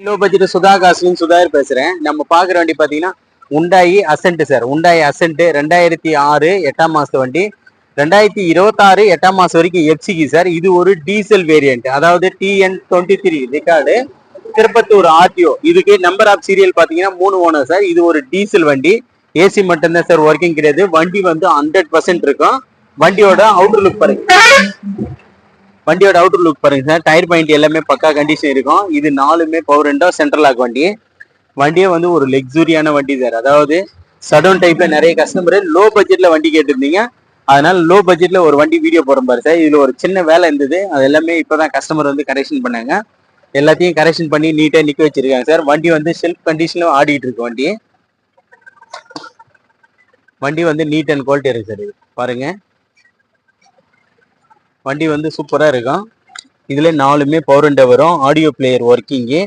Low budget Sudha காசுலின் Sudhakar பேசுறேன். நம்ம பாக்குற வண்டி பாத்தீங்கன்னா உண்டாயி அசென்ட் சார். உண்டாயி அசென்ட் 2006 8ஆம் மாசம் வண்டி. 2026 8ஆம் மாசம் வரைக்கும் எஃப்சிக்கு சார். இது ஒரு டீசல் வேரியன்ட், அதாவது TN23 ரெக்கார்டு, திருப்பத்தூர் ஆர்டிஓ. இதுக்கு நம்பர் ஆஃப் சீரியல் பாத்தீங்கன்னா 3 ஓனர் சார். இது ஒரு டீசல் வண்டி. ஏசி மட்டும்தான் சார் ஒர்க்கிங் கிடையாது. வண்டி வந்து 100% இருக்கும். வண்டியோட அவுட்டர் லுக் பாருங்க, வண்டியோட அவுட்டர் லுக் பாருங்க சார். டயர் பாயிண்ட் எல்லாமே பக்கா கண்டிஷன் இருக்கும். இது 4மே பவர் விண்டோ, சென்ட்ரல் லாக் வண்டி. வண்டியே வந்து ஒரு லக்ஸூரியான வண்டி சார். அதாவது சடவுன் டைப்ல நிறைய கஸ்டமர் லோ பட்ஜெட்ல வண்டி கேட்டிருந்தீங்க. அதனால லோ பட்ஜெட்ல ஒரு வண்டி வீடியோ போறோம் பாரு சார். இதுல ஒரு சின்ன வேலை இருந்தது, அது எல்லாமே இப்பதான் கஸ்டமர் வந்து கரெக்ஷன் பண்ணாங்க. எல்லாத்தையும் கரெக்ஷன் பண்ணி நீட்டா நிக்க வச்சிருக்காங்க சார். வண்டி வந்து செல்ஃப் கண்டிஷன்ல ஆடிட்டு இருக்கு. வண்டி வந்து நீட் அண்ட் குவாலிட்டி இருக்கு சார். இது பாருங்க, வண்டி வந்து சூப்பரா இருக்கும். இதுல 4மே பவர் விண்டோ வரும். Audio player working.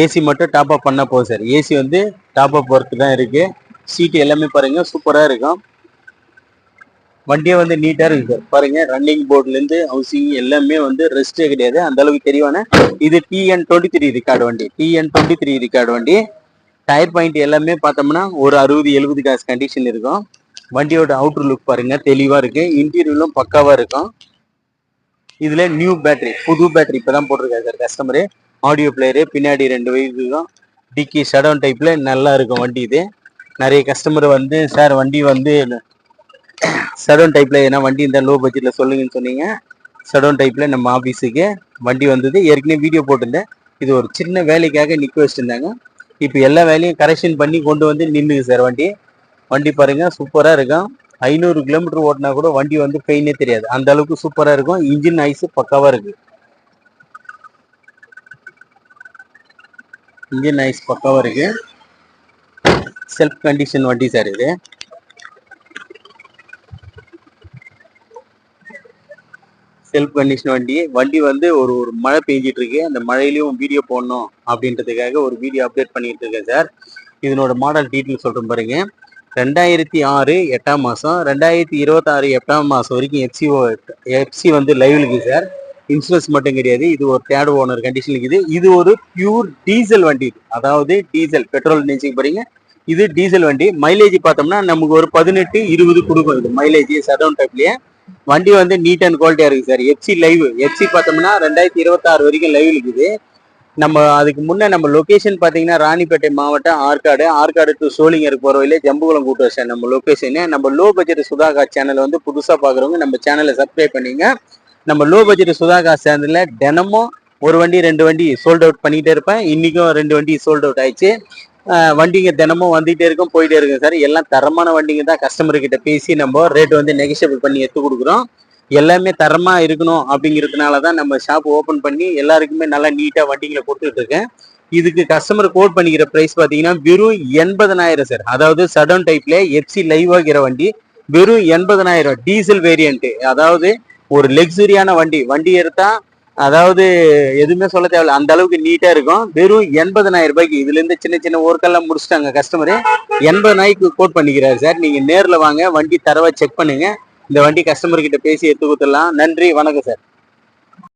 ஏசி மட்டும் டாப் அப் பண்ணா போதும் சார். ஏசி வந்து டாப் அப் ஒர்க் தான் இருக்கு. சீட் எல்லாமே பாருங்க சூப்பரா இருக்கும். வண்டியே வந்து நீட்டா இருக்கு சார். பாருங்க, ரன்னிங் போர்ட்ல இருந்து ஹவுசிங் எல்லாமே வந்து ரெஸ்டே கிடையாது, அந்த அளவுக்கு தெளிவான. இது TN23 ரெக்கார்டு வண்டி. TN23 ரெக்கார்டு வண்டி. டயர் பாயிண்ட் எல்லாமே பார்த்தோம்னா ஒரு 60-70 காசு கண்டிஷன் இருக்கும். வண்டியோட அவுட்டர் லுக் பாருங்க, தெளிவா இருக்கு. இன்டீரியரும் பக்காவா இருக்கும். இதுல நியூ பேட்டரி, புது பேட்டரி இப்பதான் போட்டிருக்காரு சார் கஸ்டமரு. ஆடியோ பிளேயரு, பின்னாடி 2 வயது தான். டிக்கி ஷடவுன் டைப்ல நல்லா இருக்கும் வண்டி. இது நிறைய கஸ்டமர் வந்து சார் வண்டி வந்து ஷடவுன் டைப்ல ஏன்னா வண்டி இந்த லோ பட்ஜெட்ல சொல்லுங்கன்னு சொன்னீங்க. ஷடவுன் டைப்ல நம்ம ஆபீஸுக்கு வண்டி வந்தது. ஏற்கனவே வீடியோ போட்டிருந்தேன். இது ஒரு சின்ன வேலைக்காக நிக்க வச்சிருந்தாங்க. இப்போ எல்லா வேலையும் கரெக்ஷன் பண்ணி கொண்டு வந்து நின்றுது சார் வண்டி. வண்டி பாருங்க சூப்பரா இருக்கும். 500 கிலோமீட்டர் ஓட்டினா கூட வண்டி வந்து பெயினே தெரியாது, அந்த அளவுக்கு சூப்பரா இருக்கும். இன்ஜின் ஐஸ் பக்காவா இருக்கு. இன்ஜின் ஐஸ் பக்காவா இருக்கு. செல்ஃப் கண்டிஷன் வண்டி சார். இது செல்ஃப் கண்டிஷன் வண்டி. வண்டி வந்து ஒரு மழை பெஞ்சிட்டு இருக்கு. அந்த மழையிலையும் வீடியோ போடணும் அப்படின்றதுக்காக ஒரு வீடியோ அப்டேட் பண்ணிட்டு இருக்கேன் சார். இதனோட மாடல் டீட்டெயில் சொல்றேன் பாருங்க. 2006 8ஆம் மாசம், 2026 8ஆம் மாசம் வரைக்கும் எஃப்சி வந்து லைவ்ல இருக்கு சார். இன்சூரன்ஸ் மட்டும் கிடையாது. இது ஒரு தேர்ட் ஓனர் கண்டிஷன் இருக்குது. இது ஒரு பியூர் டீசல் வண்டி. அதாவது டீசல், பெட்ரோல் நினைச்சு போறீங்க, இது டீசல் வண்டி. மைலேஜ் பார்த்தோம்னா நமக்கு ஒரு 18-20 கொடுக்கும் இது மைலேஜ் சடவுன் டைப்லயே. வண்டி வந்து நீட் அண்ட் குவாலிட்டியா இருக்கு சார். எஃப்சி லைவ், எஃப்சி பார்த்தோம்னா 2026 வரைக்கும் லைவ் இருக்குது. நம்ம அதுக்கு முன்ன நம்ம லொகேஷன் பாத்தீங்கன்னா ராணிப்பேட்டை மாவட்டம், ஆற்காடு. ஆற்காடு டு சோளிங்கர் போற வழியில ஜம்புகுளம் கூட்டு சார் நம்ம லொகேஷன். நம்ம லோ பட்ஜெட் சுதாகா சேனல் வந்து புதுசா பாக்குறவங்க நம்ம சேனலை சப்ஸ்கிரைப் பண்ணீங்க. நம்ம லோ பட்ஜெட் சுதாகா சேனல்ல தினமும் ஒரு வண்டி 2 வண்டி சோல்ட் அவுட் பண்ணிட்டே இருப்பேன். இன்னைக்கும் 2 வண்டி சோல்ட் அவுட் ஆயிடுச்சு. வண்டிங்க தினமும் வந்துட்டே இருக்கும், போயிட்டே இருக்கும் சார். எல்லாம் தரமான வண்டிங்க தான். கஸ்டமர் கிட்ட பேசி நம்ம ரேட் வந்து நெகோஷியபிள் பண்ணி எடுத்து கொடுக்குறோம். எல்லாமே தரமா இருக்கணும் அப்படிங்கிறதுனாலதான் நம்ம ஷாப் ஓபன் பண்ணி எல்லாருக்குமே நல்லா நீட்டா வண்டிங்களை கொடுத்துட்டு இருக்கேன். இதுக்கு கஸ்டமர் கோட் பண்ணிக்கிற பிரைஸ் பாத்தீங்கன்னா வெறும் 80,000 சார். அதாவது சடவுன் டைப்ல எஃப்சி லைவ் ஆகிற வண்டி வெறும் 80,000. டீசல் வேரியன்ட், அதாவது ஒரு லக்ஸுரியான வண்டி. வண்டி எடுத்தா அதாவது எதுவுமே சொல்ல தேவையில்ல, அந்த அளவுக்கு நீட்டா இருக்கும். வெறும் 80,000 ரூபாய்க்கு. இதுல இருந்து சின்ன சின்ன ஒர்க்கெல்லாம் முடிச்சுட்டாங்க கஸ்டமரு. 80,000 கோட் பண்ணிக்கிறாரு சார். நீங்க நேர்ல வாங்க, வண்டி தரவா செக் பண்ணுங்க. இந்த வண்டி கஸ்டமர் கிட்ட பேசி எடுத்து கொடுத்துடலாம். நன்றி, வணக்கம் சார்.